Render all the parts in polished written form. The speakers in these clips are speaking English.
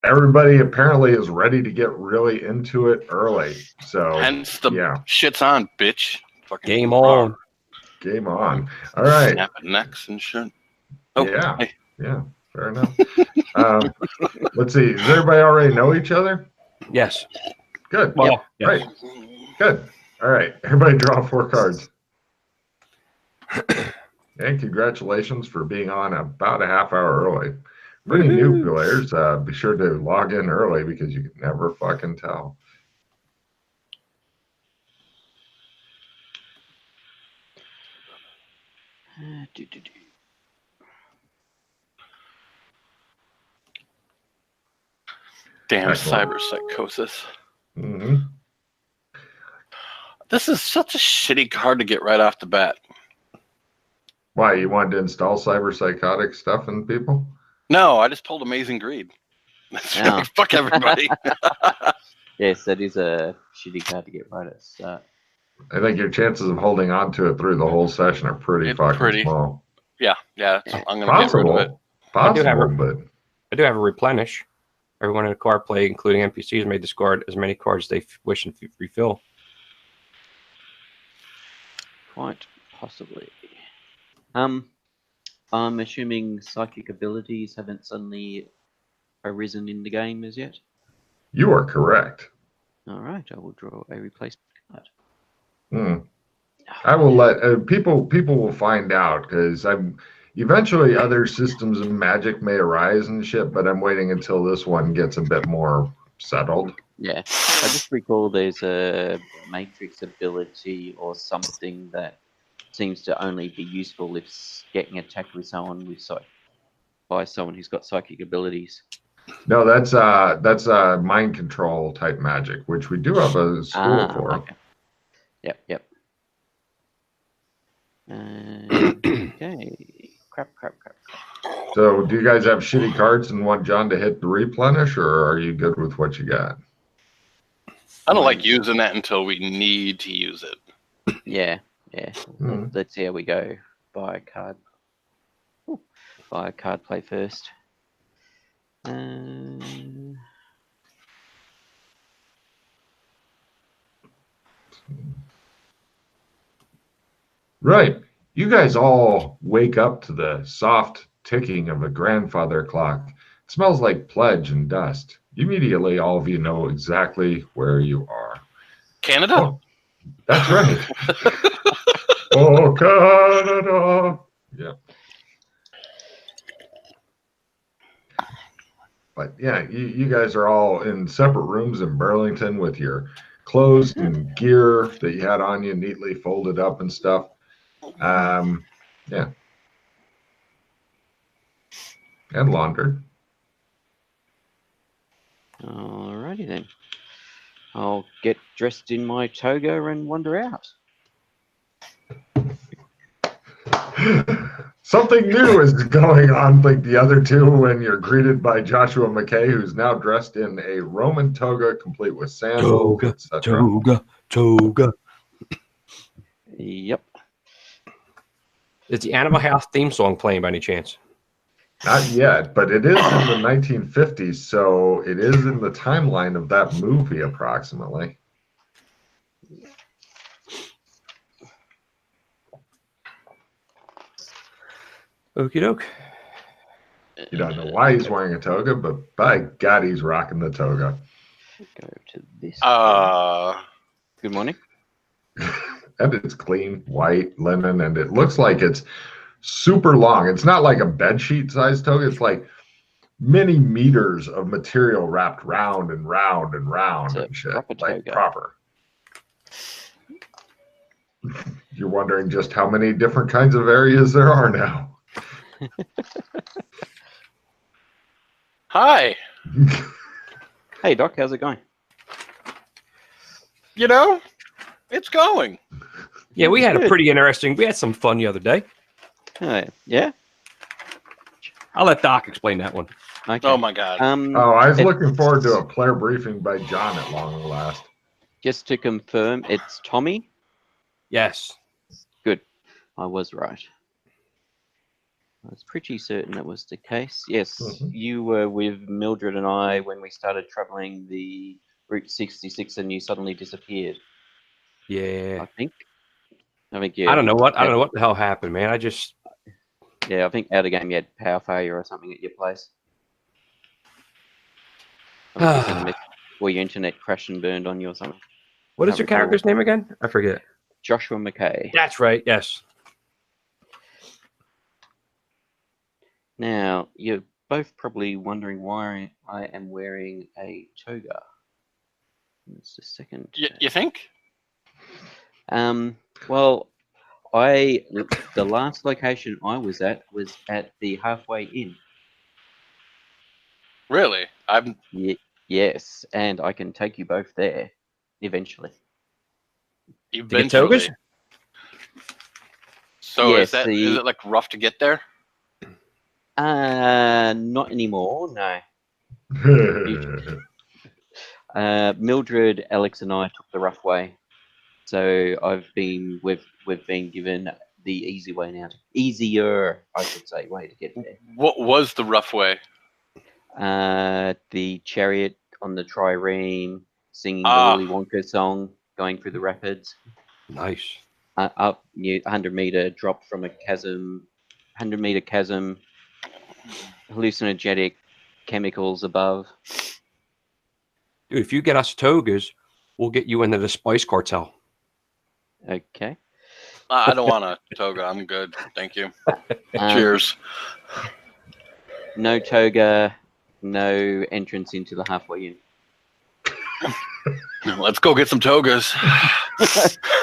everybody apparently is ready to get really into it early. So Hence the yeah, shit's on, bitch. Fucking Game on. game on. All right. Snapping necks and shit. Oh, Yeah. hey. Yeah. Fair enough. Let's see. Does everybody already know each other? Yes. Good. Well, yes. Right. Good. All right. Everybody draw 4 cards. And congratulations for being on about a half hour early. For any new players, be sure to log in early because you can never fucking tell. Damn Excellent. cyber psychosis. Mm-hmm. This is such a shitty card to get right off the bat. Why, you wanted to install cyber psychotic stuff in people? No, I just pulled Amazing Greed. Yeah. Fuck everybody. Yes, that is a shitty card to get right at the start. I think your chances of holding on to it through the whole session are pretty small. Yeah. I'm going to get rid of it. Possible, but I do have a replenish. Everyone in the card play, including NPCs, may discard as many cards they wish and refill. Quite possibly. I'm assuming psychic abilities haven't suddenly arisen in the game as yet. you are correct. All right, I will draw a replacement card. I will let people will find out because eventually other systems of magic may arise and shit, but I'm waiting until this one gets a bit more settled. Yeah, I just recall there's a matrix ability or something that seems to only be useful if getting attacked with someone by someone who's got psychic abilities. No, that's mind control type magic, which we do have a school for. Okay. Yep. Okay. Crap. So, do you guys have shitty cards and want John to hit the replenish, or are you good with what you got? I don't like using that until we need to use it. Yeah. Let's see how we go. Buy a card. Ooh. Buy a card play first. Right. You guys all wake up to the soft ticking of a grandfather clock. It smells like pledge and dust. Immediately, all of you know exactly where you are. Canada? Oh, that's right. Oh, Canada. Yeah. But yeah, you guys are all in separate rooms in Burlington with your clothes and gear that you had on you neatly folded up and stuff. Yeah. And laundered. Alrighty then. I'll get dressed in my toga and wander out. Something new is going on like the other two when you're greeted by Joshua McKay, who's now dressed in a Roman toga complete with sandals, etc. Toga. Yep. Is the Animal House theme song playing by any chance? Not yet, but it is in the 1950s, so it is in the timeline of that movie approximately. Okie doke. You don't know why he's wearing a toga, but by God, he's rocking the toga. Go to this. Good morning. And it's clean, white, linen, and it looks like it's super long. It's not like a bed sheet size toga. It's like many meters of material wrapped round and round and round and shit. Like proper. You're wondering just how many different kinds of areas there are now. Hi. Hey, Doc, how's it going? You know, it's going. Yeah, we had a pretty interesting. We had some fun the other day. Yeah. I'll let Doc explain that one. Okay. Oh my God. I was looking forward to a player briefing by John at long last. Just to confirm, it's Tommy. Yes. Good. I was right. I was pretty certain that was the case. Yes, Mhm. you were with Mildred and I when we started traveling the Route 66 and you suddenly disappeared, Yeah. I think. I think I don't know what out- the hell happened, man. I just Yeah, I think out of game you had power failure or something at your place. I think you sent a message or your internet crashed and burned on you or something. what is Can't your recall. character's name again? I forget. Joshua McKay. That's right. Yes. Now, you're both probably wondering why I am wearing a toga. It's the second. You think? Well, the last location I was at the Halfway Inn. Really? I'm. Yes, and I can take you both there eventually. To get togas? Eventually. So Yes, is it like rough to get there? Not anymore. No. Mildred, Alex, and I took the rough way, so we've been given the easy way now. Easier, I should say, way to get there. What was the rough way? The chariot on the trireme, singing the Ah. Willy Wonka song, going through the rapids. Nice. Up 100-meter drop from a chasm, 100-meter chasm, hallucinogenic chemicals above. Dude, if you get us togas, we'll get you into the Spice Cartel. Okay. I don't want a toga. I'm good. Thank you. Cheers. No toga, no entrance into the Halfway Inn. Let's go get some togas.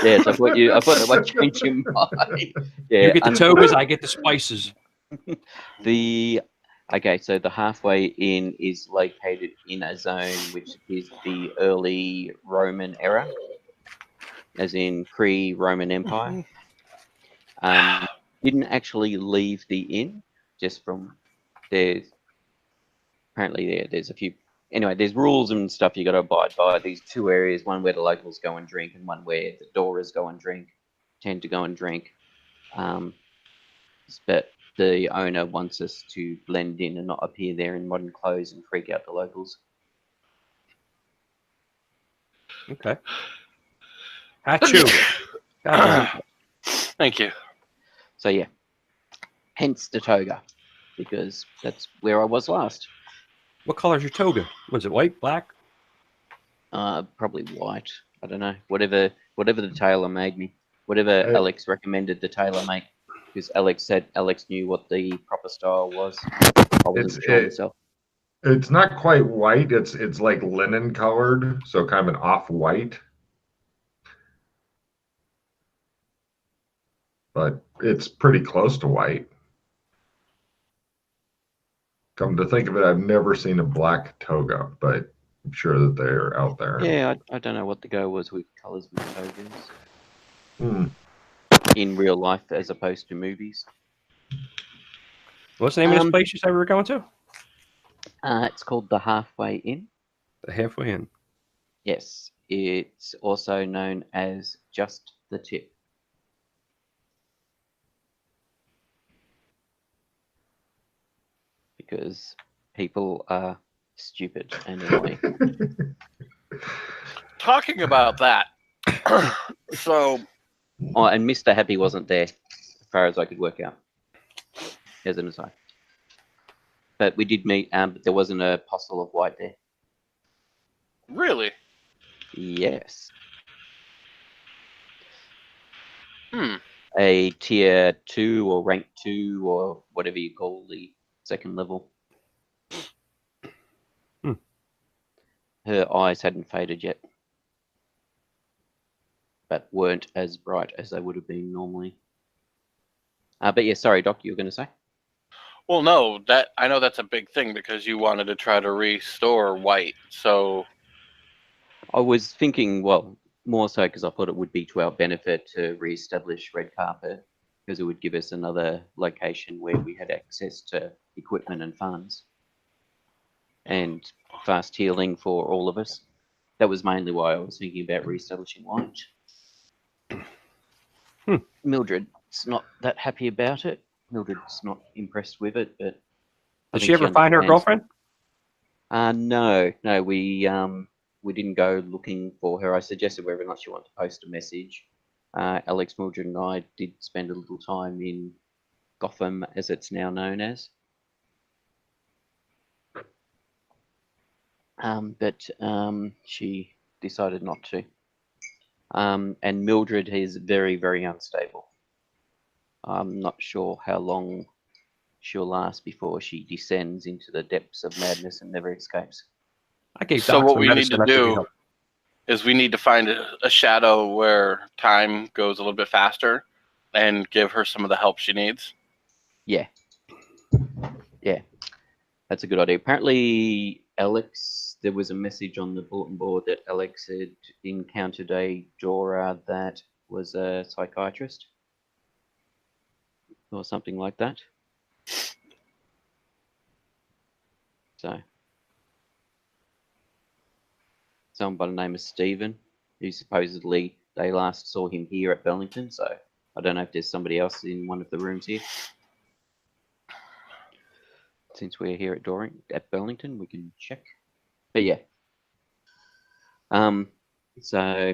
Yes, I thought that might change your mind. Yeah, You get the togas, I get the spices. Okay, so the Halfway Inn is located in a zone which is the early Roman era, as in pre-Roman Empire. Didn't actually leave the inn, just from there's a few. Anyway, there's rules and stuff you got to abide by. These two areas, one where the locals go and drink, and one where the Dorers tend to go and drink. But the owner wants us to blend in and not appear there in modern clothes and freak out the locals. Okay. Achoo. Thank you. So yeah, hence the toga, because that's where I was last. What color is your toga? Was it white, black? Probably white. I don't know. Whatever the tailor made me. Whatever Alex recommended the tailor make. Because Alex said Alex knew what the proper style was. I wasn't sure myself. It's not quite white. It's like linen colored, so kind of an off-white. But it's pretty close to white. Come to think of it, I've never seen a black toga, but I'm sure that they're out there. Yeah, I don't know what the go was with colors with togas. Hmm. In real life as opposed to movies. What's the name of this place you said we were going to? It's called the Halfway Inn. The Halfway Inn. Yes, it's also known as Just the Tip. Because people are stupid and annoying. Talking about that. So. Oh, and Mr. Happy wasn't there, as far as I could work out. As an aside. But we did meet, but there wasn't a apostle of white there. Really? Yes. Hmm. A tier 2 or rank 2 or whatever you call the second level. Her eyes hadn't faded yet. But weren't as bright as they would have been normally. But yeah, sorry, Doc, you were going to say? Well, no, I know that's a big thing because you wanted to try to restore white. So I was thinking, well, more so because I thought it would be to our benefit to re-establish Red Carpet, because it would give us another location where we had access to equipment and funds and fast healing for all of us. That was mainly why I was thinking about re-establishing white. Mildred's not that happy about it. Mildred's not impressed with it, but I Did think she ever find her understands. girlfriend? No, we didn't go looking for her. I suggested whether or not she wanted to post a message. Alex, Mildred, and I did spend a little time in Gotham, as it's now known as. But she decided not to. And Mildred is very, very unstable. I'm not sure how long she'll last before she descends into the depths of madness and never escapes. I gave So Doc what some we need medicine. to That could be do helpful. is we need to find a shadow where time goes a little bit faster and give her some of the help she needs. Yeah. Yeah. That's a good idea. Apparently, Alex, there was a message on the bulletin board that Alex had encountered a Dora that was a psychiatrist or something like that. So, someone by the name of Stephen, who supposedly they last saw him here at Burlington. So, I don't know if there's somebody else in one of the rooms here. Since we're here at Burlington, we can check. But yeah. So,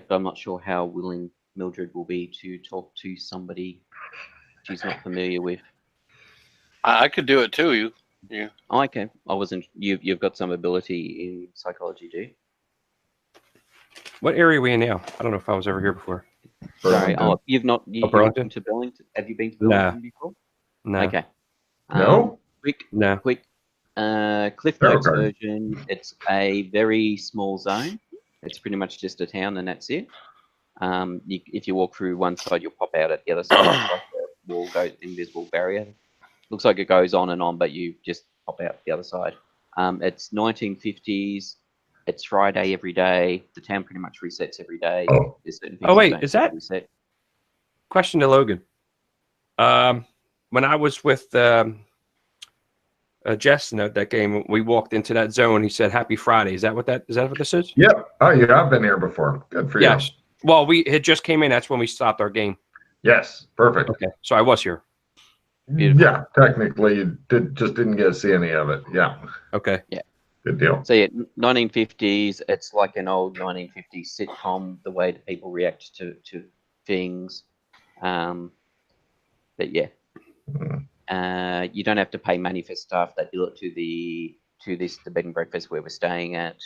but I'm not sure how willing Mildred will be to talk to somebody she's not familiar with. I could do it too. You. Oh, okay. I wasn't. You've got some ability in psychology, do you? What area are we in now? I don't know if I was ever here before. Sorry. Burlington. Oh, you've not. You've Burlington? been to Burlington. Have you been to Nah. Burlington before? No. Okay. No? Quick No. Cliff Tarot Notes card. version. It's a very small zone. It's pretty much just a town, and that's it. If you walk through one side, you'll pop out at the other side. It's like a wall, invisible barrier. Looks like it goes on and on, but you just pop out the other side. It's 1950s. It's Friday every day. The town pretty much resets every day. Oh. There's certain Oh, things wait, don't is that- reset? Question to Logan. When I was with Jess in that game, we walked into that zone. He said, "Happy Friday." Is that what this is? Yep. Oh, yeah, I've been here before. Good for Yes. you. Well, we had just came in. That's when we stopped our game. Yes. Perfect. Okay. So I was here. Beautiful. Yeah, technically, you just didn't get to see any of it. Yeah. Okay. Good deal. So yeah, 1950s. It's like an old 1950s sitcom. The way that people react to things. But yeah, you don't have to pay money for stuff. They bill it to the bed and breakfast where we're staying at.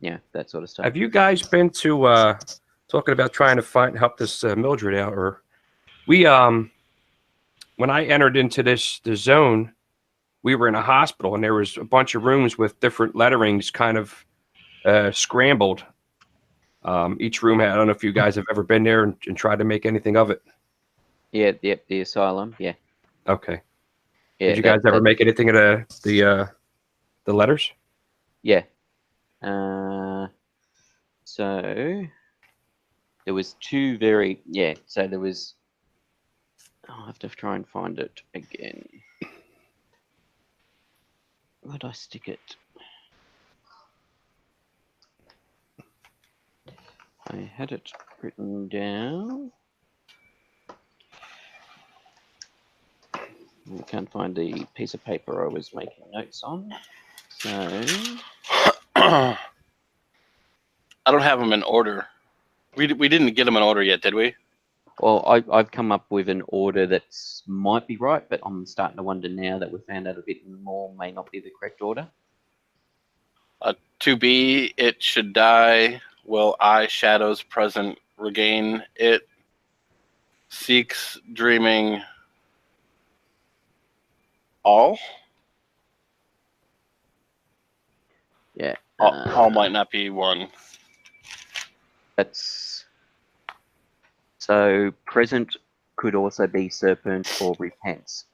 Yeah, that sort of stuff. Have you guys been to talking about trying to help this Mildred out? Or we when I entered into the zone, we were in a hospital and there was a bunch of rooms with different letterings, kind of scrambled. Each room had. I don't know if you guys have ever been there and tried to make anything of it. Yeah, the asylum. Yeah. Okay. Yeah. Did you guys ever make anything of the letters? Yeah. So there was two very So there was. I'll have to try and find it again. Where'd I stick it? I had it written down. I can't find the piece of paper I was making notes on. So I don't have them in order. We didn't get them in order yet, did we? well, I've come up with an order that might be right, but I'm starting to wonder now that we found out a bit more may not be the correct order. To be, it should die. Will I, shadows present, regain it? Seeks, dreaming, all? Yeah. All might not be one. That's so present could also be serpent or repents.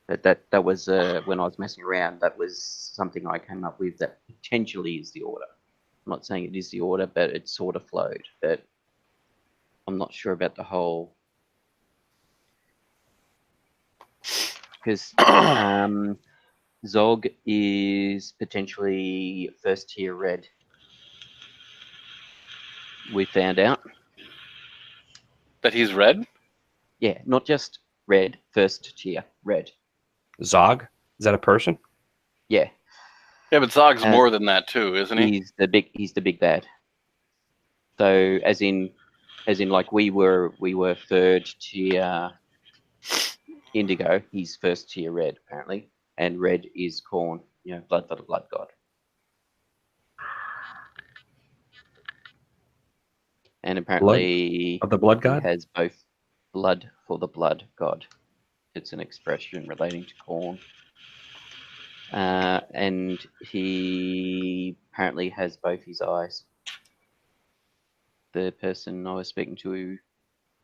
But that was when I was messing around. That was something I came up with that potentially is the order. I'm not saying it is the order, but it sort of flowed. But I'm not sure about the whole because Zog is potentially first tier red. We found out That he's red? Yeah, not just red, first tier, red. Zog? Is that a person? Yeah. Yeah, but Zog's more than that too, isn't he? He's the big bad. So as in like we were third tier indigo, he's first tier red apparently. And red is Corn, blood for the blood god. And apparently Of the blood he god? has both blood for the blood god. It's an expression relating to Corn. And he apparently has both his eyes. The person I was speaking to,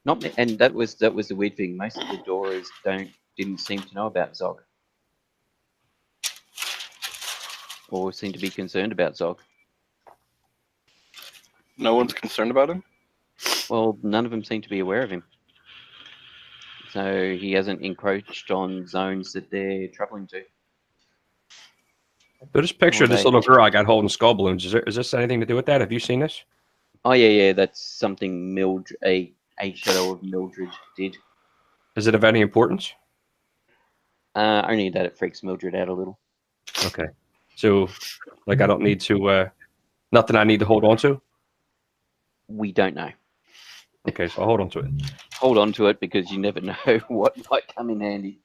not me, and that was the weird thing. Most of the Dorers didn't seem to know about Zog, or seem to be concerned about Zog. No one's concerned about him? Well, none of them seem to be aware of him. So he hasn't encroached on zones that they're traveling to. So just picture this little girl I got holding skull balloons. Is this anything to do with that? Have you seen this? Oh yeah, that's something a shadow of Mildred did. Is it of any importance? Only that it freaks Mildred out a little. Okay. So, like, I don't need to, nothing I need to hold on to? We don't know. Okay, so I'll hold on to it. Hold on to it because you never know what might come in handy.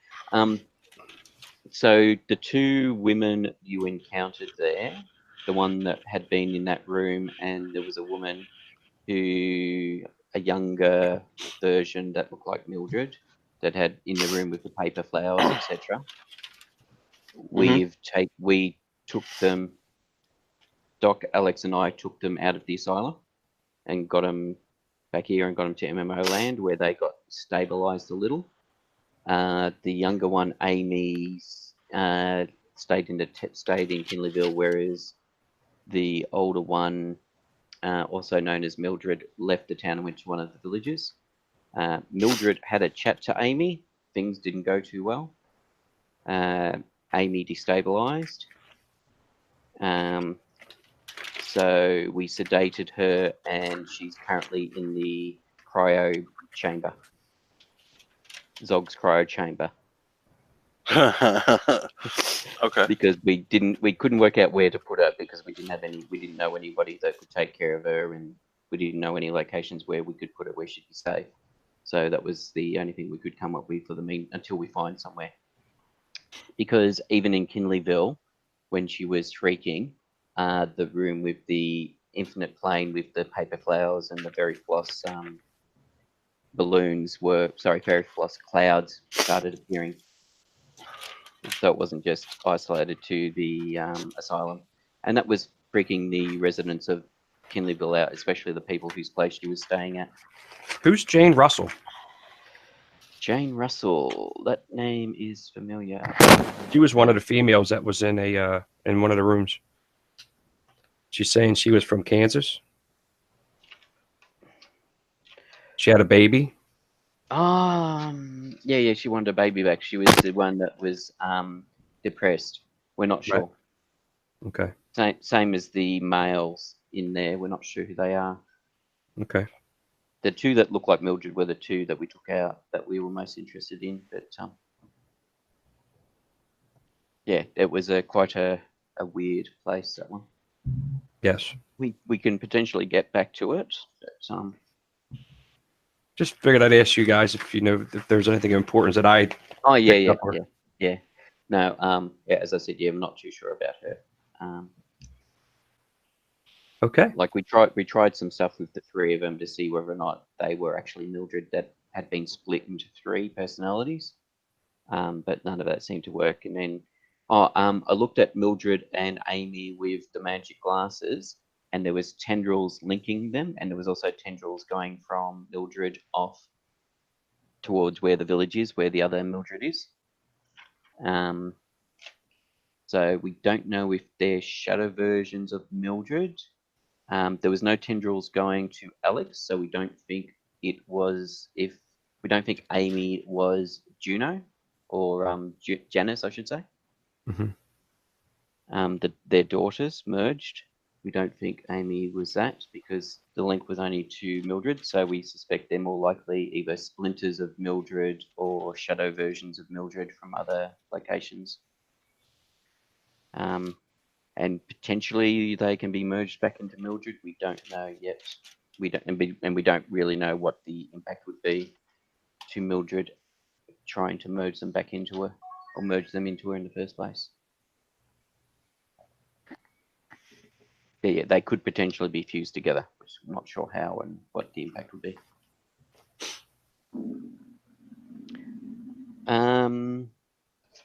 So the two women you encountered there, the one that had been in that room, and there was a woman a younger version that looked like Mildred, that had in the room with the paper flowers, etc. We took them. Doc, Alex, and I took them out of the asylum and got them back here and got them to MMO land where they got stabilized a little. The younger one, Amy, stayed in Kinleyville, whereas the older one, also known as Mildred, left the town and went to one of the villages. Mildred had a chat to Amy. Things didn't go too well. Amy destabilized. So we sedated her, and she's currently in the cryo chamber. Zog's cryo chamber. Okay. Because we couldn't work out where to put her because we didn't know anybody that could take care of her, and we didn't know any locations where we could put her where she'd be safe. So that was the only thing we could come up with until we find somewhere. Because even in Kinleyville, when she was shrieking, the room with the infinite plane with the paper flowers and the fairy floss fairy floss clouds started appearing. So it wasn't just isolated to the asylum. And that was freaking the residents of Kinleyville out, especially the people whose place she was staying at. Who's Jane Russell? Jane Russell. That name is familiar. She was one of the females that was in in one of the rooms. She's saying she was from Kansas. She had a baby. Yeah, she wanted a baby back. She was the one that was depressed. We're not sure. Right. Okay. Same as the males in there. We're not sure who they are. Okay. The two that look like Mildred were the two that we took out that we were most interested in. But yeah, it was quite a weird place, that one. Yes. We can potentially get back to it, but just figured I'd ask you guys if you know if there's anything important that I. Oh yeah. No, as I said, I'm not too sure about her. Okay. Like we tried some stuff with the three of them to see whether or not they were actually Mildred that had been split into three personalities, but none of that seemed to work. And then, I looked at Mildred and Amy with the magic glasses, and there was tendrils linking them, and there was also tendrils going from Mildred off towards where the village is, where the other Mildred is. So we don't know if they're shadow versions of Mildred. There was no tendrils going to Alex, so we don't think we don't think Amy was Juno or Janice, I should say. Mm-hmm. Their daughters merged. We don't think Amy was that because the link was only to Mildred, so we suspect they're more likely either splinters of Mildred or shadow versions of Mildred from other locations. And potentially they can be merged back into Mildred. We don't know yet. We don't really know what the impact would be to Mildred trying to merge them back into her, or merge them into her in the first place. Yeah, they could potentially be fused together. I'm not sure how and what the impact would be.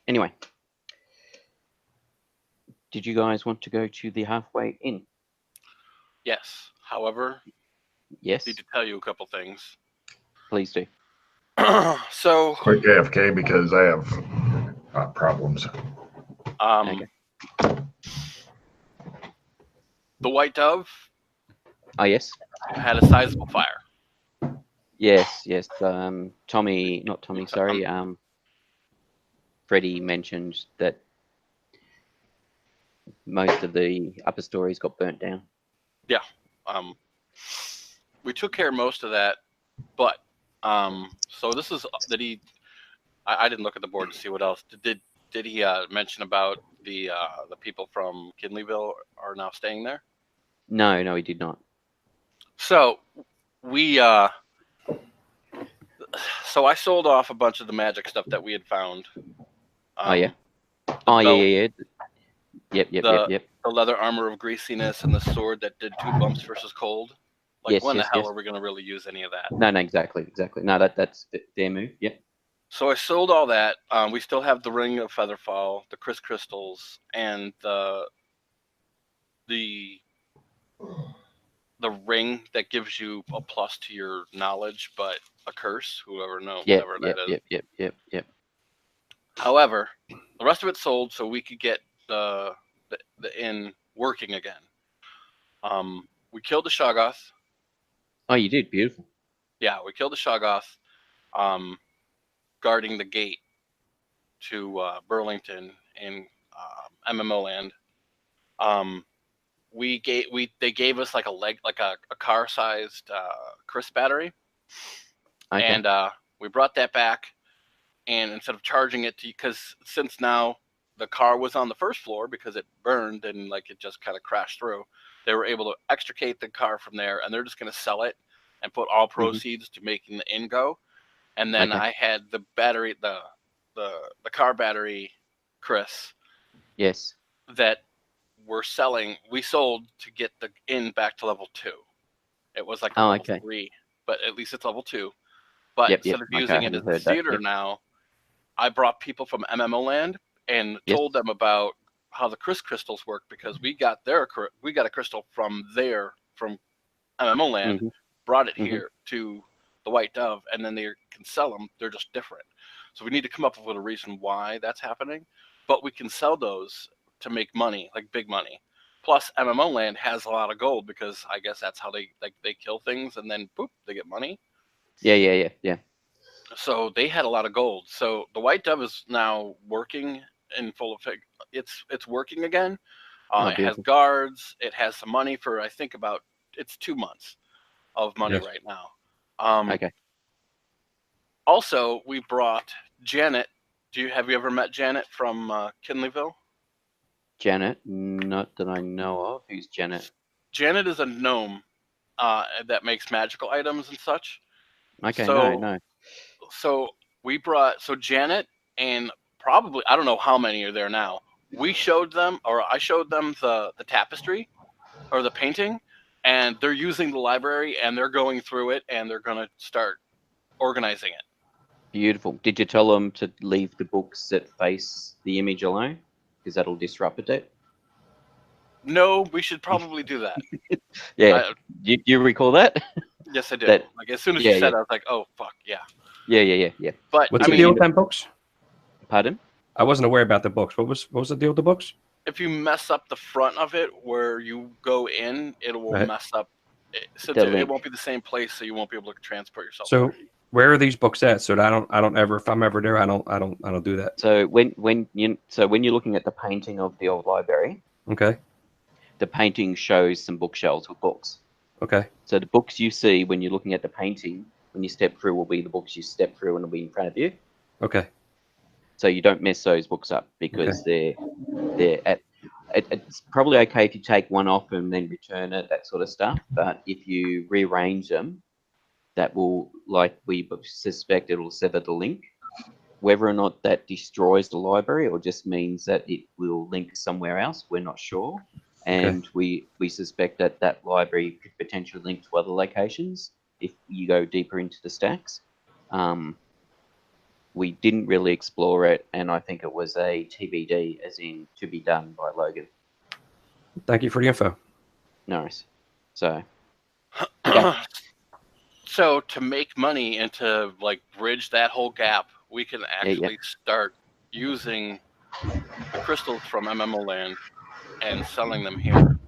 Anyway, did you guys want to go to the halfway inn? Yes. However, Yes. I need to tell you a couple things. Please do. So quick AFK because I have problems. Okay. The White Dove Oh, yes. had a sizable fire. Yes. Tommy, not Tommy, sorry. Freddie mentioned that most of the upper stories got burnt down. Yeah. We took care of most of that, but so this is I didn't look at the board to see what else did he mention about the people from Kinleyville are now staying there? No, he did not. So we so I sold off a bunch of the magic stuff that we had found. Oh yeah. Belt, Yeah. Yep. The leather armor of greasiness and the sword that did 2 bumps versus cold. Like, yes, when the hell yes. are we going to really use any of that? No, exactly. No, that's their move. Yep. So I sold all that. We still have the ring of Featherfall, the crystals, and the ring that gives you a plus to your knowledge, but a curse. Whatever that is. Yep. However, the rest of it sold so we could get the inn working again. We killed the Shoggoth. Oh, you did. Beautiful. Yeah, we killed the Shoggoth, guarding the gate to Burlington in MMO land. They gave us like a car-sized crisp battery, Okay. and we brought that back. And instead of charging it because since now the car was on the first floor because it burned and like it just kind of crashed through, they were able to extricate the car from there, and they're just going to sell it and put all proceeds to making the inn go. And then I had the battery, the car battery, Chris. Yes. That we sold to get the inn back to level 2. It was like level 3, but at least it's level 2. But instead of using it as a theater now, I brought people from MMO land and told them about how the crystals work because we got a crystal from MMO land, brought it here to the White Dove, and then they can sell them. They're just different. So we need to come up with a reason why that's happening, but we can sell those to make money, like big money. Plus, MMO land has a lot of gold because I guess that's how they kill things and then boop, they get money. Yeah. So they had a lot of gold. So the White Dove is now working in full effect. It's working again. It has guards. It has some money for, I think, it's 2 months of money right now. Also, we brought Janet. Have you ever met Janet from Kinleyville? Janet? Not that I know of. Who's Janet? Janet is a gnome that makes magical items and such. Okay, so, no. So we brought Janet and probably I don't know how many are there now. I showed them the tapestry or the painting, and they're using the library and they're going through it and they're gonna start organizing it. Beautiful. Did you tell them to leave the books that face the image alone? Because that'll disrupt it. No, we should probably do that. Yeah. Do you recall that? Yes, I do. Like as soon as you said it, I was like, oh fuck, yeah. Yeah. But what's the deal with them books? Pardon? I wasn't aware about the books. What was the deal with the books? If you mess up the front of it where you go in, it will mess up. It won't be the same place, so you won't be able to transport yourself. So where are these books at? So that I don't ever, if I'm ever there, I don't do that. So when you're looking at the painting of the old library, the painting shows some bookshelves with books. Okay. So the books you see when you're looking at the painting, when you step through, will be the books you step through and will be in front of you. Okay. So you don't mess those books up because they're at. It's probably okay if you take one off and then return it, that sort of stuff. But if you rearrange them, that will, like we suspect, it will sever the link. Whether or not that destroys the library or just means that it will link somewhere else, we're not sure. And we suspect that that library could potentially link to other locations if you go deeper into the stacks. We didn't really explore it, and I think it was a TBD, as in to be done by Logan. Thank you for the info. Nice. So, so to make money and to like bridge that whole gap, we can actually start using the crystals from MMO Land and selling them here.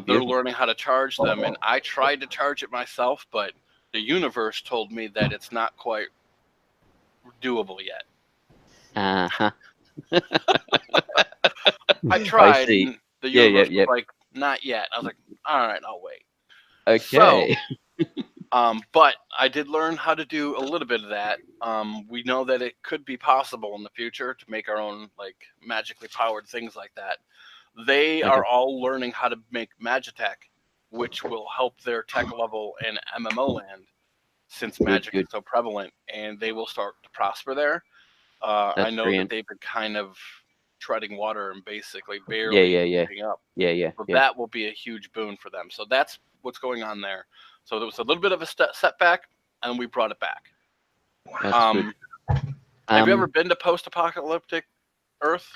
They're learning how to charge them, and I tried to charge it myself, but the universe told me that it's not quite doable yet. I tried. And the universe was like, not yet. I was like, all right, I'll wait. Okay. So, but I did learn how to do a little bit of that. We know that it could be possible in the future to make our own like magically powered things like that. They are all learning how to make Magitech, which will help their tech level in MMO Land, since magic is so prevalent, and they will start to prosper there. I know that they've been kind of treading water and basically barely keeping up. So that will be a huge boon for them. So that's what's going on there. So there was a little bit of a setback, and we brought it back. That's good. Have you ever been to post-apocalyptic Earth?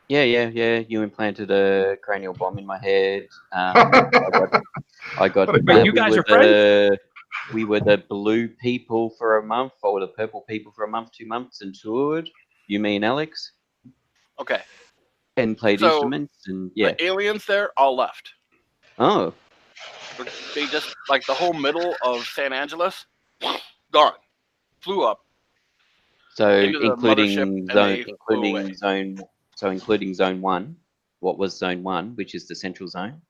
Yeah. You implanted a cranial bomb in my head. I got. Wait, you guys are friends? We were the blue people for a month, or the purple people for a month, 2 months, and toured. You, me, and Alex. Okay. And played instruments, and the aliens there all left. Oh. They just, like, the whole middle of San Angeles, gone. Flew up. So including zone 1. What was zone 1, which is the central zone?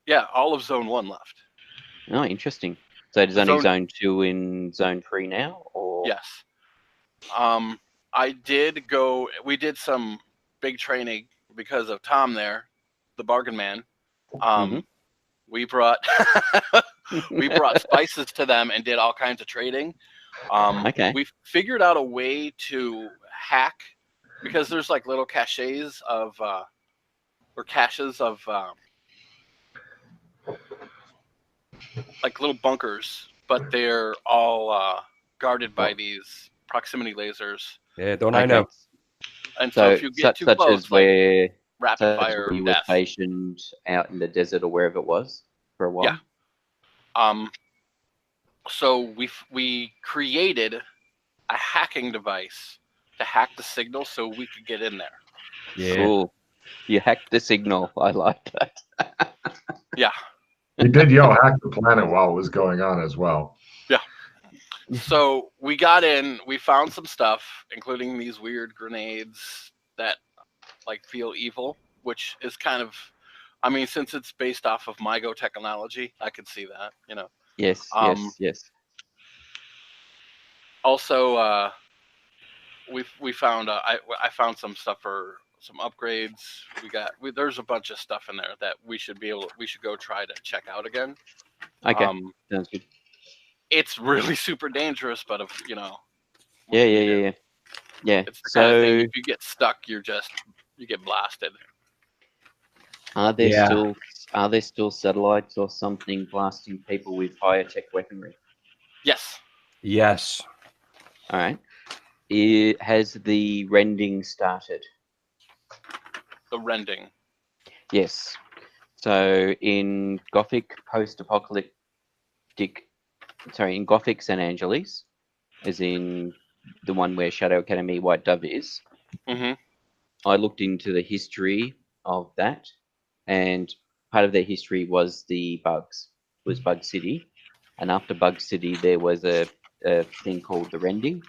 Yeah, all of zone 1 left. Oh, interesting. So there's only zone 2 in zone 3 now, or? Yes. We did some big training because of Tom there, the bargain man. We brought spices to them and did all kinds of trading. We figured out a way to hack, because there's like little caches of like little bunkers, but they're all guarded by these proximity lasers. Yeah, don't I know? And so if you get too close, as where rapid fire you were stationed out in the desert or wherever it was for a while. Yeah. So we created a hacking device to hack the signal so we could get in there. Yeah. Cool. You hacked the signal. I like that. Yeah. You did hack the planet while it was going on as well. Yeah. So we got in, we found some stuff, including these weird grenades that like feel evil, which is kind of, I mean, since it's based off of MyGo technology, I could see that, you know. Yes. Also, we found I found some stuff for some upgrades. There's a bunch of stuff in there that we should go try to check out again. Okay, sounds good. It's really super dangerous, but you know. Yeah. It's the kind of thing, if you get stuck, you get blasted. Are there still satellites or something blasting people with higher tech weaponry? Yes. All right. Has the rending started? The rending. Yes. So in Gothic in Gothic San Angeles, as in the one where Shadow Academy White Dove is, I looked into the history of that, and part of their history was Bug City, and after Bug City there was a thing called the rending,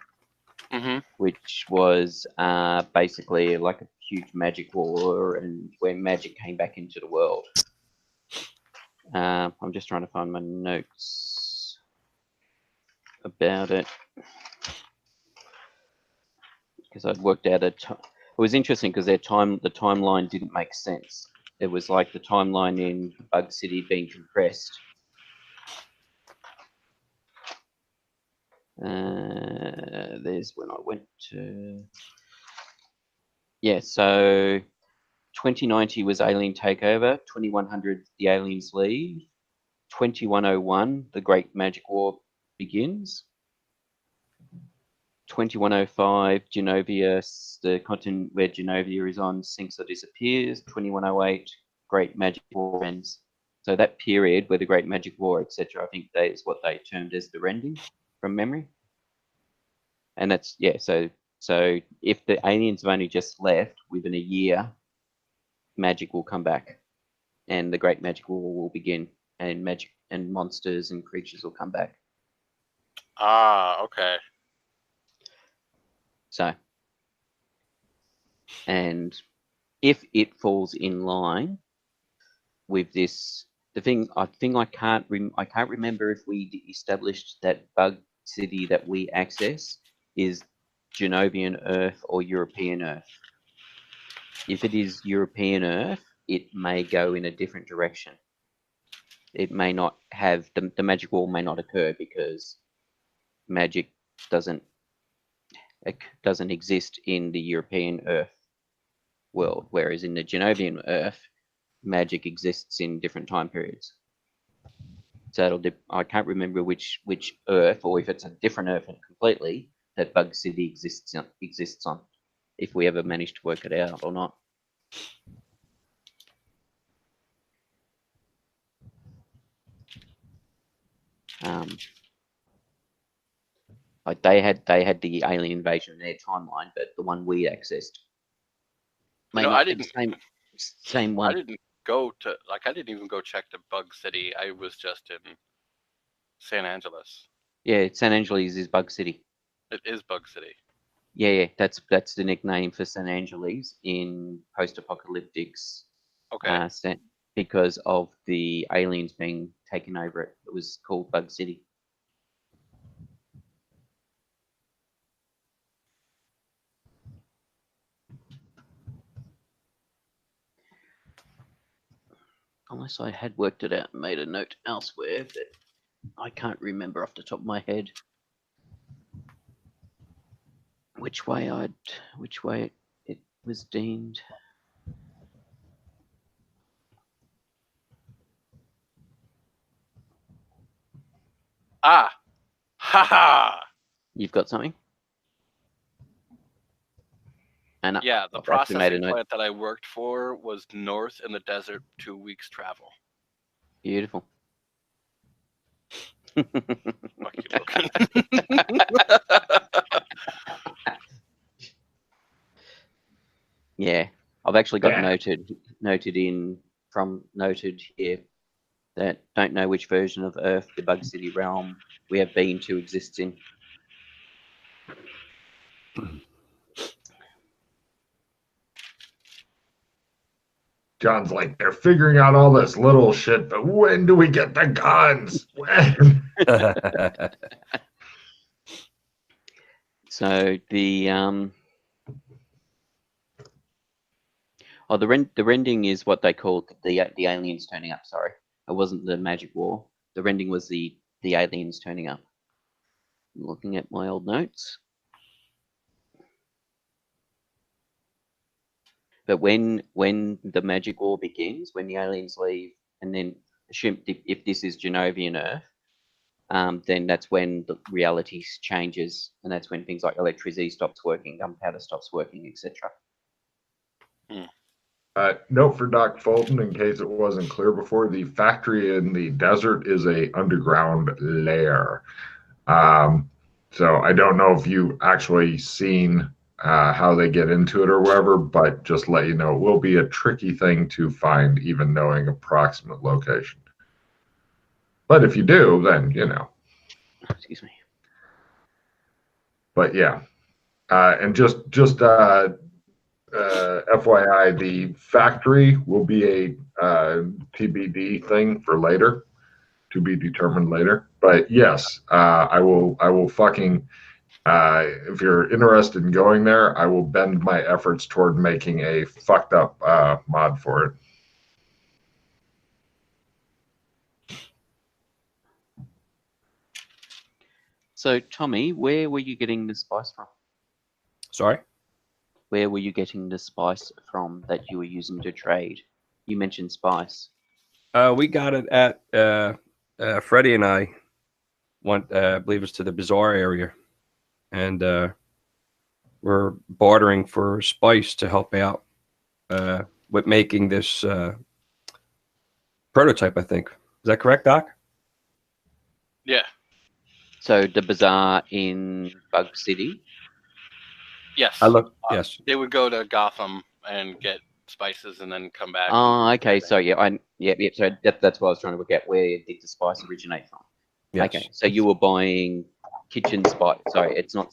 which was basically like a huge magic war, and where magic came back into the world. I'm just trying to find my notes about it because I'd worked out it was interesting because the timeline didn't make sense. It was like the timeline in Bug City being compressed. There's when I went to. Yeah, so 2090 was Alien Takeover, 2100 the Aliens leave, 2101 the Great Magic War begins, 2105 Genovia, the continent where Genovia is on, sinks or disappears, 2108 Great Magic War ends. So that period where the Great Magic War, etc., I think that is what they termed as the rending from memory. And that's, yeah, so if the aliens have only just left, within a year, magic will come back and the Great Magic War will begin, and magic and monsters and creatures will come back. Ah, okay. So, and if it falls in line with this, the thing I can't remember if we established that Bug City that we access is Genovian Earth or European Earth. If it is European Earth, it may go in a different direction. It may not have the magic wall may not occur because magic doesn't exist in the European Earth world, whereas in the Genovian Earth, magic exists in different time periods. So I can't remember which Earth, or if it's a different Earth completely, that Bug City exists on, if we ever manage to work it out or not. Like they had the alien invasion in their timeline, but the one we accessed, I didn't same one. I didn't go to I didn't even go check the Bug City. I was just in San Angeles. Yeah, San Angeles is Bug City. It is Bug City. Yeah, that's the nickname for San Angeles in post-apocalyptics. Okay. Because of the aliens being taken over it. It was called Bug City. Unless I had worked it out and made a note elsewhere, but I can't remember off the top of my head which way it was deemed. Ah, haha! You've got something? And yeah, the processing plant that I worked for was north in the desert, 2 weeks travel. Beautiful. Fuck you, Logan. Yeah, I've actually got noted here that don't know which version of Earth, the Bug City realm we have been to exists in. John's like, they're figuring out all this little shit, but when do we get the guns? When? So the the rending is what they called the aliens turning up. Sorry, it wasn't the magic war. The rending was the aliens turning up. I'm looking at my old notes. But when the magic war begins, when the aliens leave, and then assume if this is Genovian Earth, then that's when the reality changes, and that's when things like electricity stops working, gunpowder stops working, etc. Note for Doc Fulton, in case it wasn't clear before, the factory in the desert is a underground lair. So I don't know if you actually seen how they get into it or whatever, but just let you know, it will be a tricky thing to find, even knowing approximate location. But if you do, then, you know. Excuse me. But yeah, and just FYI, the factory will be TBD thing for later, to be determined later. But yes, I will fucking. If you're interested in going there, I will bend my efforts toward making a fucked up mod for it. So, Tommy, where were you getting the spice from? Sorry? Where were you getting the spice from that you were using to trade? You mentioned spice. We got it at Freddie and I went, I believe it's to the Bazaar area, and we're bartering for spice to help out with making this prototype, I think. Is that correct, Doc? Yeah. So the bazaar in Bug City? Yes. Yes. They would go to Gotham and get spices and then come back. Oh, okay. So yeah, so that's what I was trying to work out. Where did the spice originate from? Yes. Okay. So you were buying kitchen spice. Sorry, it's not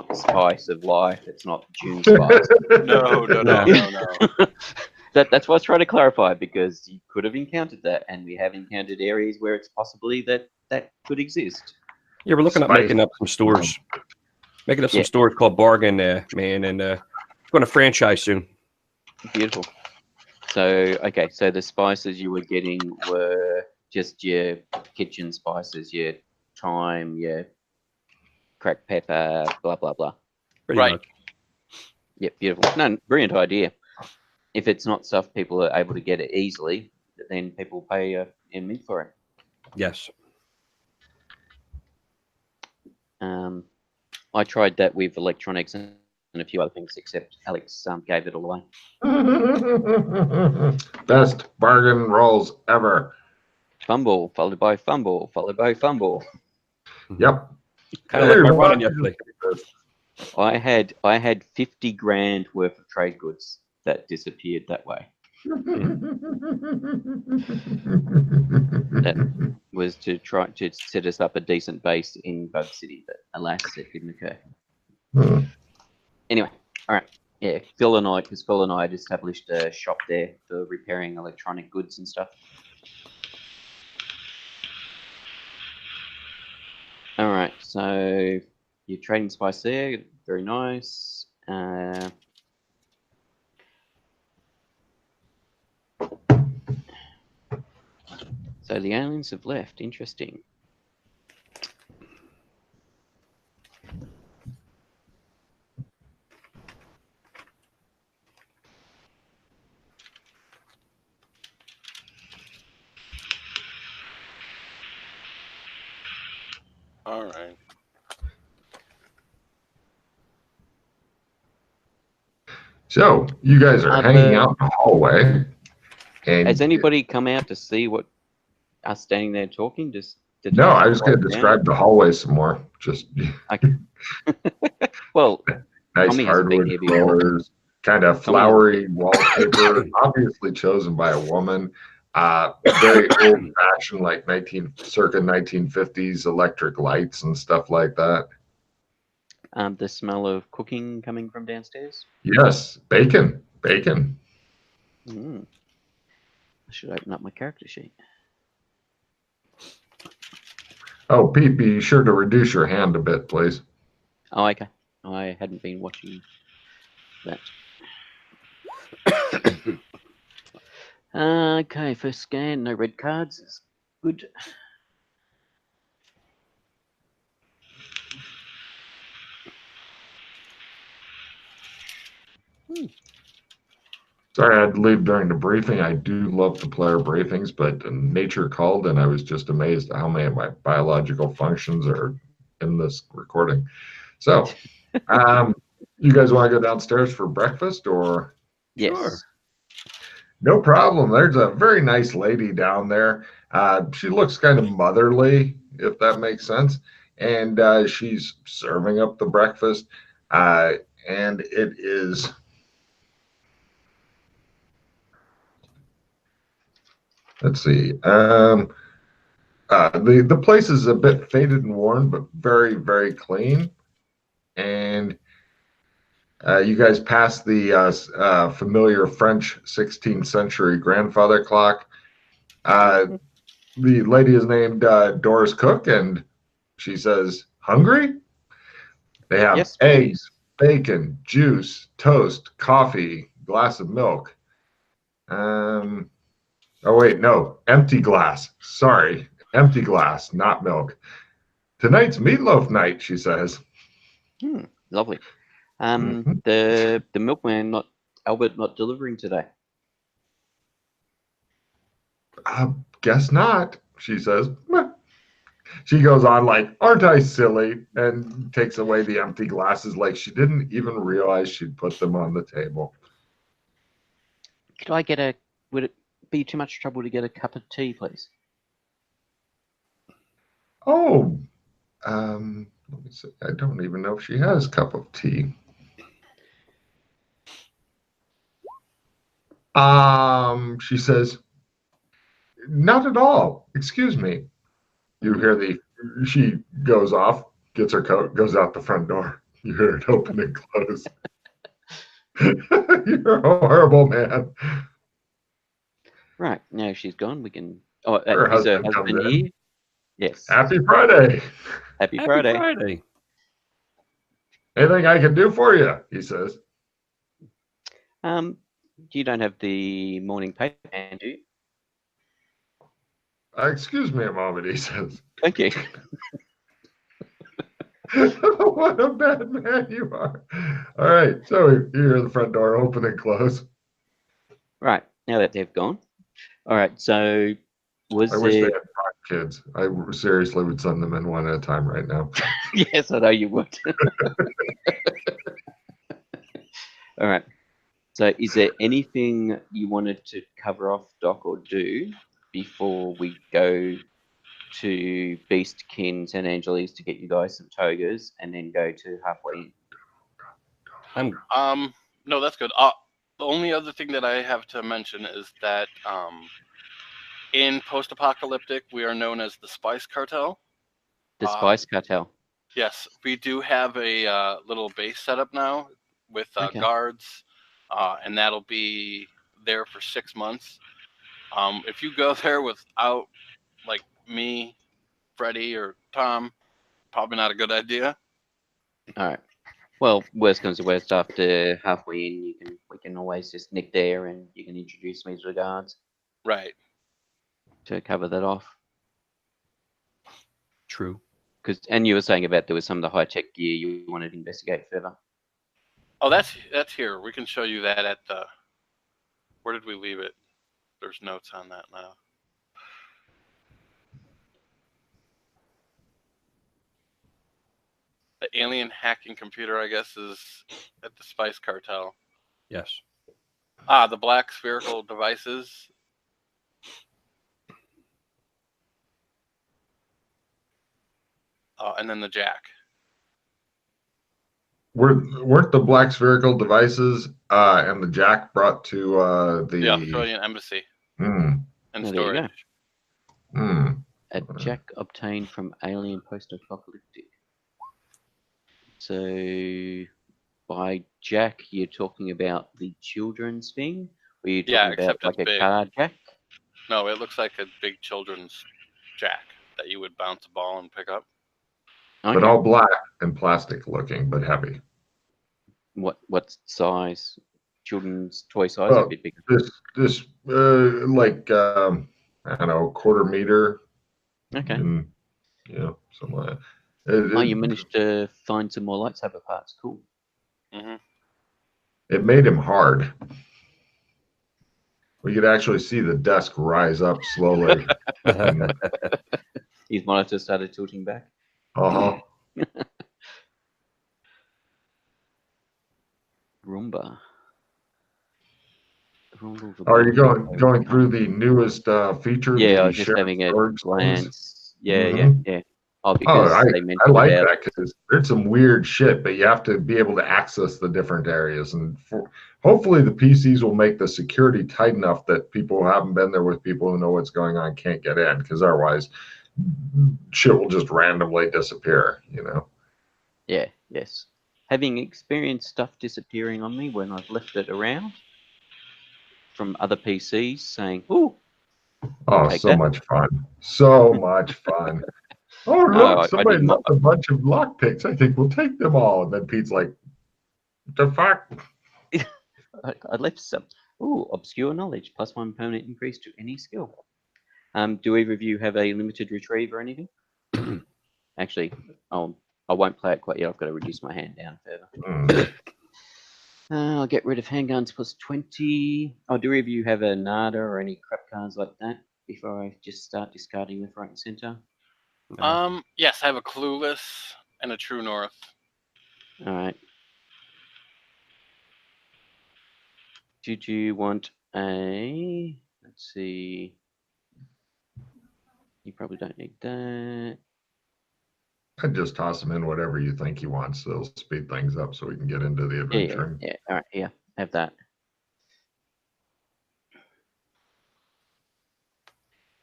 the spice of life. It's not June spice. No. That's what I was trying to clarify, because you could have encountered that, and we have encountered areas where it's possibly that could exist. Yeah, we're looking at making up some stores. Making up some stores called Bargain, man, and going to franchise soon. Beautiful. So, okay, so the spices you were getting were just your kitchen spices, your thyme, your cracked pepper, blah, blah, blah. Pretty much. Yeah, beautiful. No, brilliant idea. If it's not stuff people are able to get it easily, then people pay a mint for it. Yes. I tried that with electronics and a few other things, except Alex gave it away. Best bargain rolls ever. Fumble, followed by fumble, followed by fumble. Yep. Kind of like my running yesterday. I had 50 grand worth of trade goods that disappeared that way. That was to try to set us up a decent base in Bug City, but alas, it didn't occur. Anyway, all right. Yeah, Phil and I had established a shop there for repairing electronic goods and stuff. All right, so you're trading spice there. Very nice. So the aliens have left. Interesting. All right. So you guys are hanging out in the hallway. And has anybody come out to see what us standing there talking? No, I was going to describe the hallway some more. Just okay. Well, nice hardwood floors, kind of flowery wallpaper, obviously chosen by a woman. Very old-fashioned, like circa 1950s electric lights and stuff like that. The smell of cooking coming from downstairs? Yes, bacon. I should open up my character sheet. Oh, Pete, be sure to reduce your hand a bit, please. Oh, okay. I hadn't been watching that. Okay, first scan, no red cards. Is good. Sorry I had to leave during the briefing. I do love the player briefings, but nature called, and I was just amazed at how many of my biological functions are in this recording. So, you guys want to go downstairs for breakfast, or? Yes. Sure. No problem. There's a very nice lady down there. She looks kind of motherly, if that makes sense. And she's serving up the breakfast. And it is... Let's see. The place is a bit faded and worn, but very, very clean. And You guys pass the familiar French 16th century grandfather clock. The lady is named Doris Cook, and she says, "Hungry?" They have eggs, bacon, juice, toast, coffee, glass of milk. Oh wait, no, empty glass. Sorry, empty glass, not milk. Tonight's meatloaf night, she says. Lovely. The milkman, Albert, not delivering today. Guess not, she says. She goes on like, "Aren't I silly?" and takes away the empty glasses like she didn't even realize she'd put them on the table. Would it be too much trouble to get a cup of tea, please? Oh, let me see. I don't even know if she has a cup of tea. She says, "Not at all. Excuse me." You hear she goes off, gets her coat, goes out the front door. You hear it open and close. You're a horrible man. Right, now she's gone, we can... Oh, her is her husband husband here? Yes. Happy Friday. Happy Friday. Anything I can do for you? He says. You don't have the morning paper, do you? Excuse me a moment, he says. Thank you. What a bad man you are. All right, so you hear the front door open and close. Right, now that they've gone. All right, so I wish they had 5 kids. I seriously would send them in one at a time right now. Yes, I know you would. All right. So is there anything you wanted to cover off, Doc, or do before we go to Beastkin San Angeles to get you guys some togas and then go to halfway in? No, that's good. The only other thing that I have to mention is that in post-apocalyptic, we are known as the Spice Cartel. The Spice Cartel. Yes, we do have a little base set up now with guards, and that'll be there for 6 months. If you go there without, like, me, Freddie, or Tom, probably not a good idea. All right. Well, worst comes to worst, after halfway in, we can always just nick there, and you can introduce me to the guards. Right. To cover that off. True. And you were saying about there was some of the high-tech gear you wanted to investigate further. Oh, that's here. We can show you that at the... Where did we leave it? There's notes on that now. The alien hacking computer, I guess, is at the Spice Cartel. Yes. The black spherical devices. And then the jack. Weren't the black spherical devices and the jack brought to the Australian embassy and storage? A jack obtained from alien post-apocalyptic. So by jack, you're talking about the children's thing? Or are you talking about like a car jack? No, it looks like a big children's jack that you would bounce a ball and pick up. Okay. But all black and plastic looking, but heavy. What size? Children's toy size? A bit bigger. This like I don't know, 1/4 meter. Okay. And, something like that. You managed to find some more lightsaber parts. Cool. Mm-hmm. It made him hard. We could actually see the desk rise up slowly. His monitor started tilting back. Uh-huh. Roomba. Are you going through the newest features? Yeah, I was just having a glance. Yeah. Oh, because I like that because there's some weird shit, but you have to be able to access the different areas. And hopefully the PCs will make the security tight enough that people who haven't been there with people who know what's going on can't get in, because otherwise shit will just randomly disappear, Yeah, yes. having experienced stuff disappearing on me when I've left it around from other PCs saying, "Ooh, oh, so that. Much fun. So much fun. Oh, look, somebody left a bunch of lockpicks. I think we'll take them all." And then Pete's like, the fuck? I left some. Ooh, obscure knowledge, +1 permanent increase to any skill. Do either of you have a limited retrieve or anything? Actually, I won't play it quite yet. I've got to reduce my hand down further. I'll get rid of handguns +20. Oh, do either of you have a NADA or any crap cards like that before I just start discarding left, right, and center? Yes, I have a Clueless and a True North. All right. Did you want a... Let's see. You probably don't need that. I'd just toss him in whatever you think he wants. So it'll speed things up so we can get into the adventure. Yeah. All right. Yeah. Have that.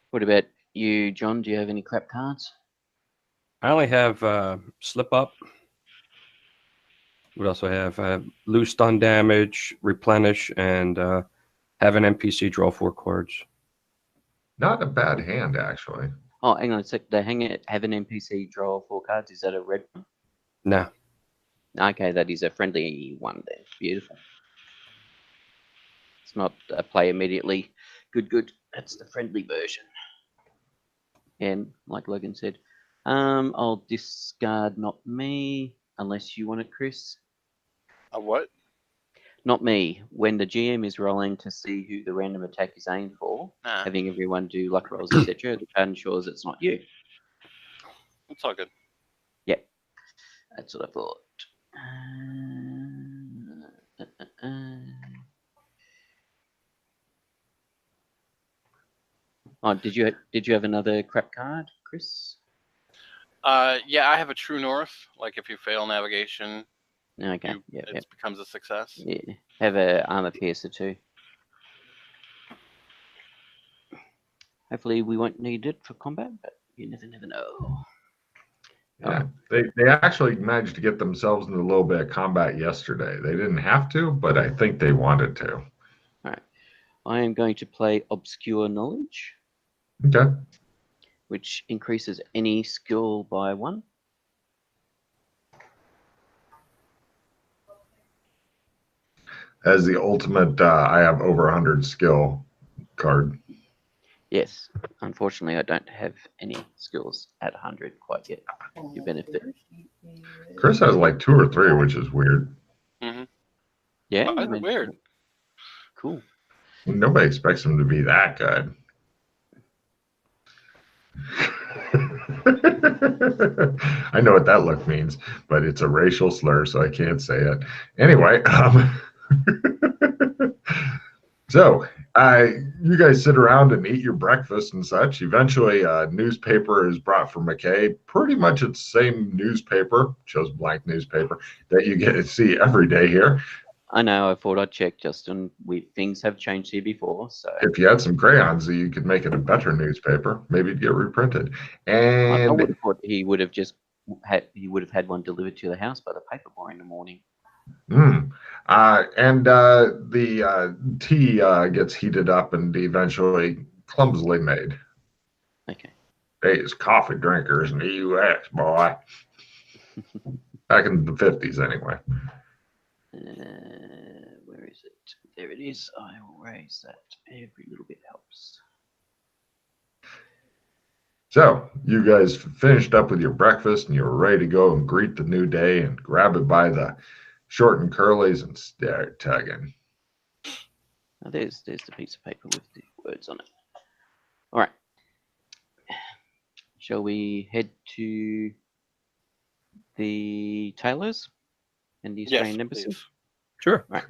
What about you, John? Do you have any crap cards? I only have Slip Up. What else do I have? Lose stun damage, replenish, and have an NPC draw 4 cards. Not a bad hand, actually. Oh, hang on a sec. They have an NPC draw 4 cards. Is that a red one? No. Okay, that is a friendly one then. Beautiful. It's not a play immediately. Good. That's the friendly version. And like Logan said, I'll discard not me unless you want it, Chris. A what? Not me. When the GM is rolling to see who the random attack is aimed for, having everyone do luck rolls, etc., the card ensures it's not you. It's all good. Yep. That's what I thought. Oh, did you have another crap card, Chris? Yeah, I have a True North. Like if you fail navigation, okay, it becomes a success. Yeah, have a armor piercer too. Hopefully, we won't need it for combat, but you never know. Yeah, they actually managed to get themselves into a little bit of combat yesterday. They didn't have to, but I think they wanted to. All right, I am going to play Obscure Knowledge. Okay. Which increases any skill by 1. As the ultimate, I have over 100 skill card. Yes. Unfortunately, I don't have any skills at 100 quite yet. You benefit. Chris has like 2 or 3, which is weird. Mm-hmm. Yeah. That's weird. Cool. Nobody expects him to be that good. I know what that look means, but it's a racial slur, so I can't say it. Anyway, so you guys sit around and eat your breakfast and such. Eventually, a newspaper is brought from McKay. Pretty much it's the same newspaper, shows blank newspaper, that you get to see every day here. I know. I thought I'd check, Justin. Things have changed here before. So if you had some crayons, you could make it a better newspaper. Maybe it'd get reprinted. And I would have thought he would have had one delivered to the house by the paper boy in the morning. The tea gets heated up and eventually clumsily made. Okay. Hey, it's coffee drinkers in the U.S., boy. Back in the 50s, anyway. Where is it? There it is. I will raise that. Every little bit helps. So you guys finished up with your breakfast and you were ready to go and greet the new day and grab it by the short and curlies and start tugging. Now there's the piece of paper with the words on it. All right. Shall we head to the tailors and the Australian Embassy? Please. Sure. Right.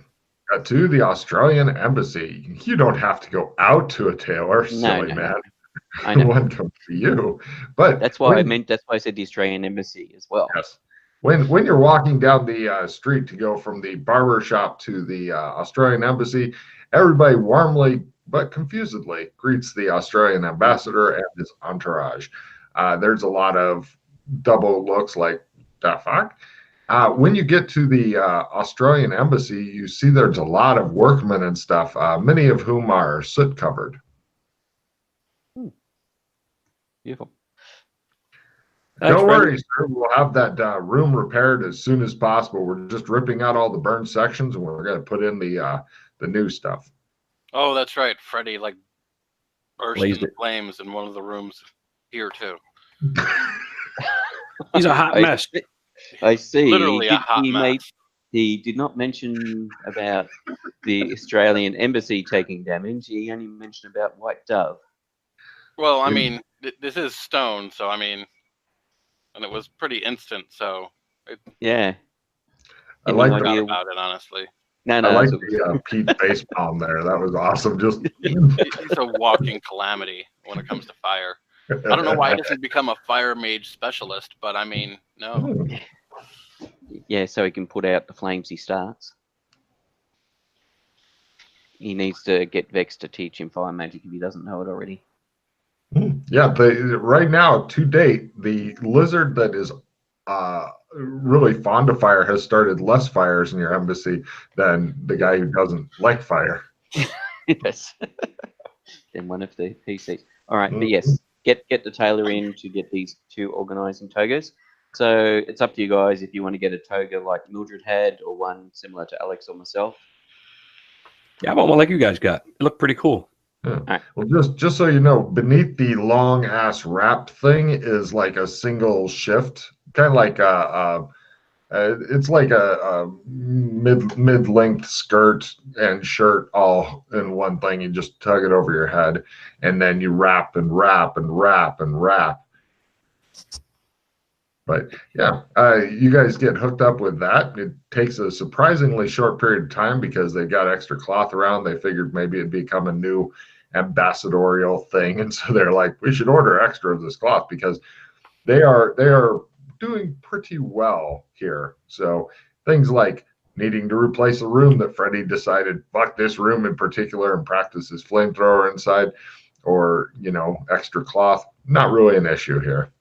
To the Australian Embassy. You don't have to go out to a tailor, silly man. I know. One comes to you. But that's why that's why I said the Australian Embassy as well. Yes. When you're walking down the street to go from the barber shop to the Australian Embassy, everybody warmly but confusedly greets the Australian ambassador and his entourage. There's a lot of double looks like, the fuck? When you get to the Australian embassy, you see there's a lot of workmen and stuff, many of whom are soot covered. Beautiful. Don't worry, sir. We'll have that room repaired as soon as possible. We're just ripping out all the burned sections, and we're going to put in the new stuff. Oh, that's right. Freddy burst into flames in one of the rooms here too. He's a hot mess. I see. Literally a hot mess. He did not mention about the Australian embassy taking damage. He only mentioned about White Dove. Well, I mean, this is stone, so I mean, and it was pretty instant. So yeah, I like about it honestly. No, I like the Pete face palm there. That was awesome. Just he's a walking calamity when it comes to fire. I don't know why he doesn't become a fire mage specialist, but I mean, no. Yeah, so he can put out the flames he starts. He needs to get Vex to teach him fire magic if he doesn't know it already. Yeah, right now, to date, the lizard that is really fond of fire has started less fires in your embassy than the guy who doesn't like fire. Yes. Than one of the PCs. All right, but yes, get the tailor in to get these 2 organizing togas. So it's up to you guys if you want to get a toga like Mildred had or one similar to Alex or myself. Yeah, I want one like you guys got. It looked pretty cool. Yeah. Right. Well, just so you know, beneath the long ass wrap thing is like a single shift, kind of like it's like a mid-length skirt and shirt all in one thing. You just tug it over your head, and then you wrap and wrap and wrap and wrap. But yeah, you guys get hooked up with that. It takes a surprisingly short period of time because they got extra cloth around. They figured maybe it'd become a new ambassadorial thing, and so they're like, we should order extra of this cloth because they are doing pretty well here. So things like needing to replace a room that Freddy decided, fuck this room in particular, and practice his flamethrower inside, or extra cloth, not really an issue here.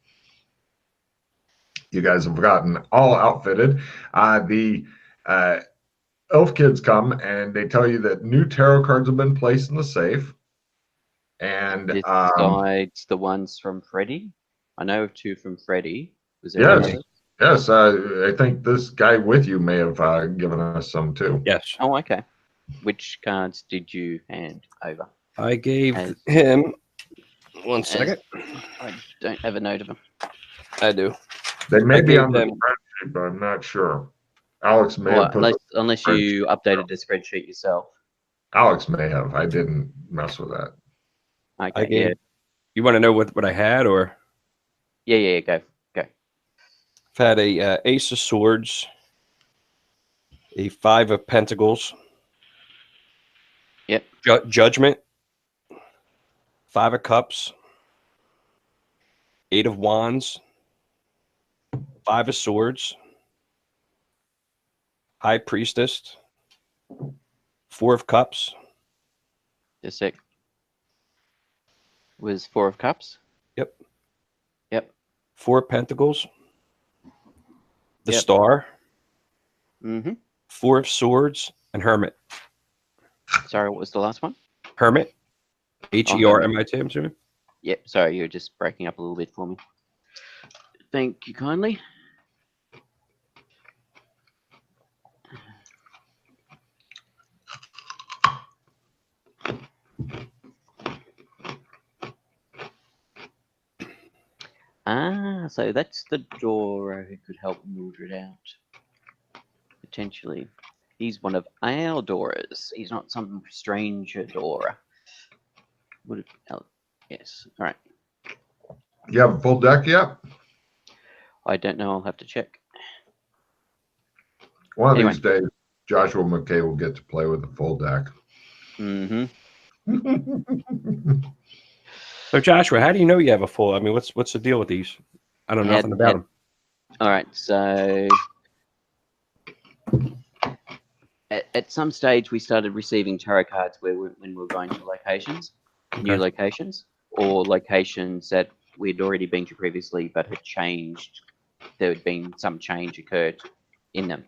You guys have gotten all outfitted. The elf kids come and they tell you that new tarot cards have been placed in the safe. And besides the ones from Freddy, I know of 2 from Freddy. Was there yes. I think this guy with you may have given us some too. Yes. Oh, okay. Which cards did you hand over? I gave him. One second. I don't have a note of them. I do. They may be on the spreadsheet, but I'm not sure. Alex may have put unless you updated the spreadsheet yourself. Alex may have. I didn't mess with that. Okay. You want to know what I had, or? Yeah. Go. I've had a Ace of Swords, a 5 of Pentacles. Yep. Judgment. 5 of Cups. 8 of Wands. 5 of Swords. High Priestess. 4 of Cups. Just a sec. Was 4 of Cups? Yep. 4 of Pentacles. The Star. 4 of Swords and Hermit. Sorry, what was the last one? Hermit. Hermit, I'm assuming. Yep. Sorry, you were just breaking up a little bit for me. Thank you kindly. So that's the Dora who could help Mildred out. Potentially. He's one of our Doras. He's not some stranger Dora. Yes. All right. You have a full deck yet? I don't know. I'll have to check. One of these days, Joshua McKay will get to play with the full deck. So Joshua, how do you know you have a full? I mean, what's the deal with these? I don't know nothing about them. All right, so at some stage we started receiving tarot cards when we were going to locations, new locations, or locations that we'd already been to previously but had changed. There had been some change occurred in them.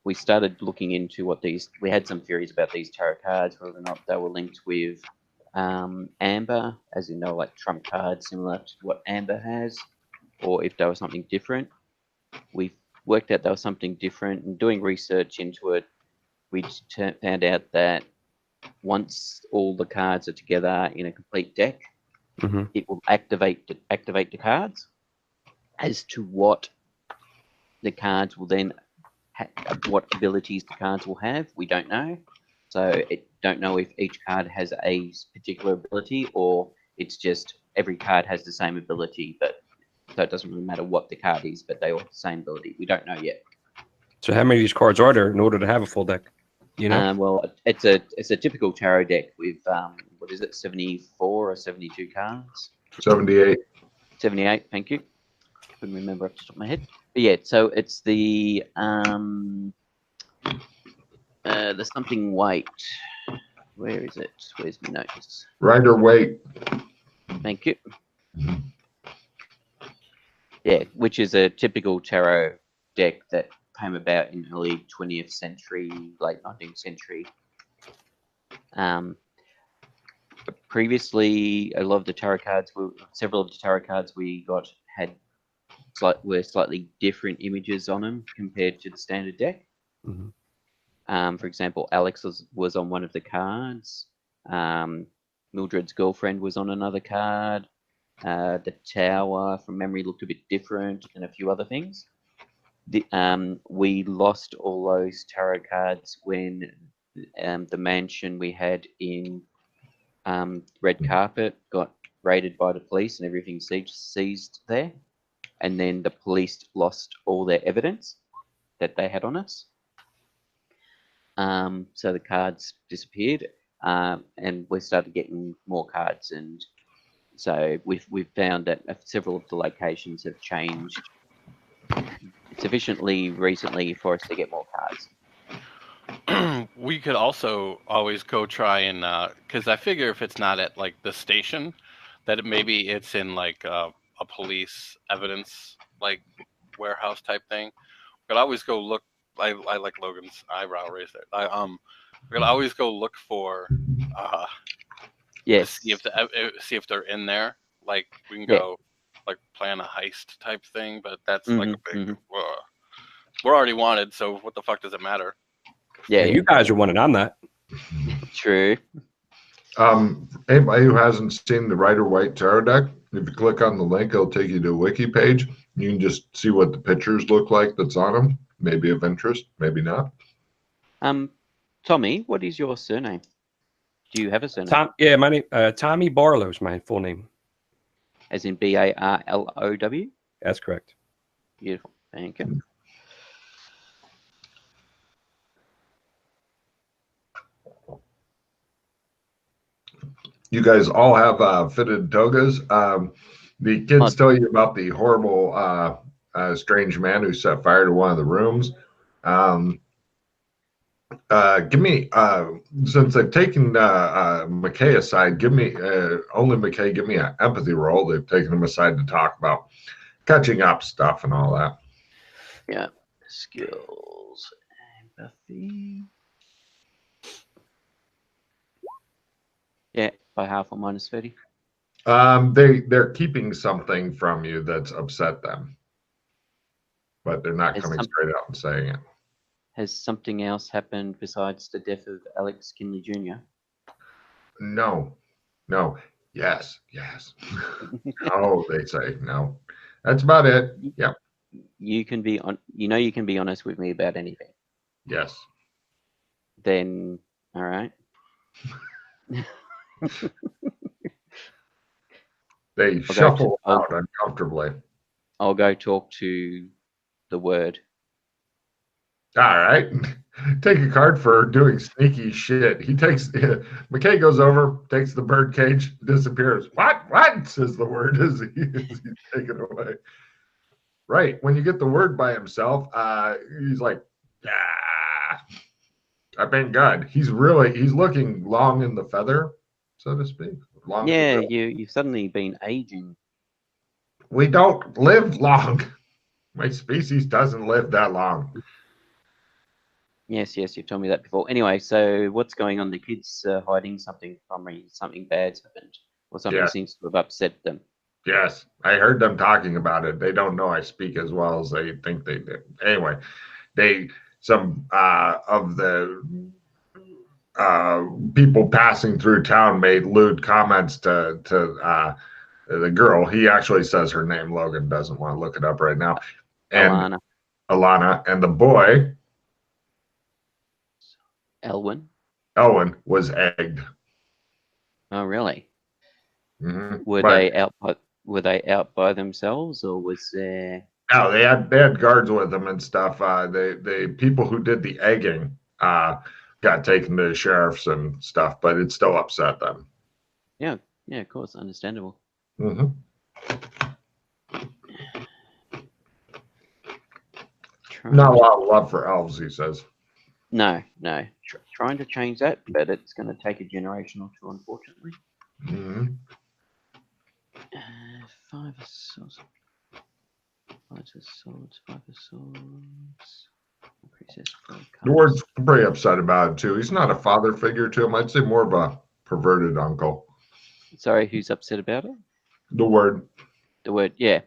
We started looking into what these. We had some theories about these tarot cards, whether or not they were linked with amber, as in, like trump cards similar to what amber has, or if they were something different. We worked out there was something different, and doing research into it, we found out that once all the cards are together in a complete deck, it will activate the cards. As to what the cards will then, what abilities the cards will have, we don't know. So don't know if each card has a particular ability, or it's just every card has the same ability, but so it doesn't really matter what the card is, but they all have the same ability. We don't know yet. So how many of these cards are there in order to have a full deck? You know? Well, it's a typical tarot deck with what is it, 74 or 72 cards? 78. 78. Thank you. Couldn't remember off the top of my head. But yeah, so it's the something white. Where is it? Where's my notes? Rider-Waite. Thank you. Yeah, which is a typical tarot deck that came about in early 20th century, late 19th century. Previously, a lot of the tarot cards, several of the tarot cards we got were slightly different images on them compared to the standard deck. For example, Alex was on one of the cards. Mildred's girlfriend was on another card. The tower, from memory, looked a bit different, and a few other things. We lost all those tarot cards when the mansion we had in Red Carpet got raided by the police and everything seized there. And then the police lost all their evidence that they had on us. So the cards disappeared, and we started getting more cards. And so we've found that several of the locations have changed sufficiently recently for us to get more cards. We could also always go try and, because I figure if it's not at like the station, that maybe it's in like a police evidence like warehouse type thing. We could always go look. I like Logan's eyebrow raised there. We could always go look for yes, see if they're in there. Like we can go like plan a heist type thing, but that's like a big. We're already wanted, so what the fuck does it matter? Yeah, you guys are wanted on that. True. Anybody who hasn't seen the Rider-Waite tarot deck, if you click on the link, it'll take you to a wiki page. You can just see what the pictures look like that's on them. Maybe of interest, maybe not. Tommy, what is your surname? Do you have a surname? My name Tommy Barlow is my full name. As in Barlow? That's correct. Beautiful. Thank you. You guys all have fitted togas. The kids tell you about the horrible, strange man who set fire to one of the rooms. Give me, since they've taken McKay aside, give me, only McKay, give me an empathy roll. They've taken him aside to talk about catching up stuff and all that. Yeah. Skills, empathy. Yeah, by half or minus 30. They're keeping something from you that's upset them, but they're not coming straight out and saying it. Has something else happened besides the death of Alex Kinley Jr.? No. Yes. No, they say no. That's about it. Yeah. You can be on. You can be honest with me about anything. Yes. Then, all right. They shuffle out uncomfortably. I'll go talk to the Word. All right. Take a card for doing sneaky shit. He takes McKay goes over, takes the bird cage, disappears. What? Says the Word as he's taken away. Right. When you get the Word by himself, he's like, I've been good. He's looking long in the feather, so to speak. You've suddenly been aging. We don't live long. My species doesn't live that long. Yes, you told me that before. Anyway, so what's going on? The kids hiding something from me. Something bad's happened, or something seems to have upset them. Yes, I heard them talking about it. They don't know I speak as well as they think they do. Anyway, some of the people passing through town made lewd comments to the girl. He actually says her name. Logan doesn't want to look it up right now. And Alana and the boy, Elwin was egged. Oh, really? Mm-hmm. Were they out by themselves, or was there? No, they had guards with them and stuff. The people who did the egging got taken to the sheriffs and stuff, but it still upset them. Yeah, of course, understandable. Mm-hmm. Not a lot of love for elves, he says. No. Trying to change that, but it's going to take a generation or two, unfortunately. Mm-hmm. 5 of swords. 5 of swords. 5 of swords. The word's pretty upset about it too. He's not a father figure to him. I'd say more of a perverted uncle. Sorry, who's upset about it? The word. Yeah.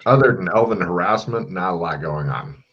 Other than elven harassment, not a lot going on.